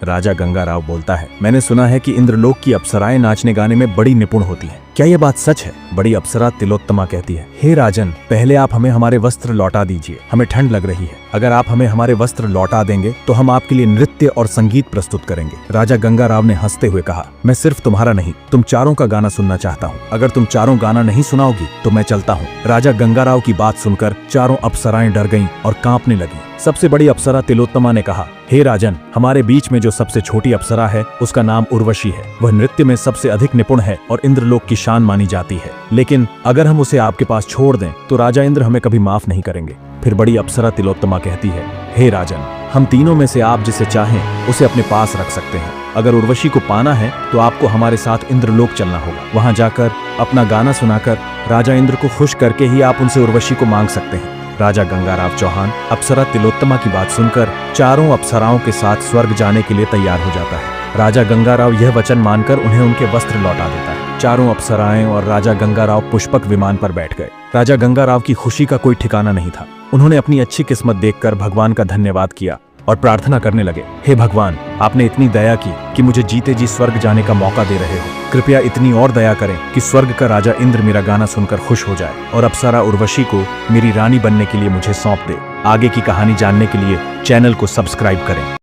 राजा गंगाराव बोलता है, मैंने सुना है कि इंद्रलोक की अप्सराएं नाचने गाने में बड़ी निपुण होती हैं। क्या यह बात सच है? बड़ी अप्सरा तिलोत्तमा कहती है, हे राजन, पहले आप हमें हमारे वस्त्र लौटा दीजिए, हमें ठंड लग रही है। अगर आप हमें हमारे वस्त्र लौटा देंगे तो हम आपके लिए नृत्य और संगीत प्रस्तुत करेंगे। राजा गंगाराव ने हंसते हुए कहा, मैं सिर्फ तुम्हारा नहीं, तुम चारों का गाना सुनना चाहता हूँ। अगर तुम चारों गाना नहीं सुनाओगी तो मैं चलता हूँ। राजा गंगाराव की बात सुनकर चारों अप्सराएं डर गईं और कांपने लगीं। सबसे बड़ी अप्सरा तिलोत्तमा ने कहा, हे राजन, हमारे बीच में जो सबसे छोटी अप्सरा है उसका नाम उर्वशी है। वह नृत्य में सबसे अधिक निपुण है और इंद्रलोक की शान मानी जाती है। लेकिन अगर हम उसे आपके पास छोड़ दें तो राजा इंद्र हमें कभी माफ नहीं करेंगे। फिर बड़ी अप्सरा तिलोत्तमा कहती है, हे राजन, हम तीनों में से आप जिसे चाहें उसे अपने पास रख सकते हैं। अगर उर्वशी को पाना है तो आपको हमारे साथ इंद्रलोक चलना होगा। वहां जाकर अपना गाना सुनाकर राजा इंद्र को खुश करके ही आप उनसे उर्वशी को मांग सकते हैं। राजा गंगाराव चौहान अप्सरा तिलोत्तमा की बात सुनकर चारों अप्सराओं के साथ स्वर्ग जाने के लिए तैयार हो जाता है। राजा गंगाराव यह वचन मानकर उन्हें उनके वस्त्र लौटा देता है। चारों अप्सराएं और राजा गंगाराव पुष्पक विमान पर बैठ गए। राजा गंगाराव की खुशी का कोई ठिकाना नहीं था। उन्होंने अपनी अच्छी किस्मत देखकर भगवान का धन्यवाद किया और प्रार्थना करने लगे, हे भगवान, आपने इतनी दया की कि मुझे जीते जी स्वर्ग जाने का मौका दे रहे हो। कृपया इतनी और दया करें कि स्वर्ग का राजा इंद्र मेरा गाना सुनकर खुश हो जाए और अप्सरा उर्वशी को मेरी रानी बनने के लिए मुझे सौंप दे। आगे की कहानी जानने के लिए चैनल को सब्सक्राइब करें।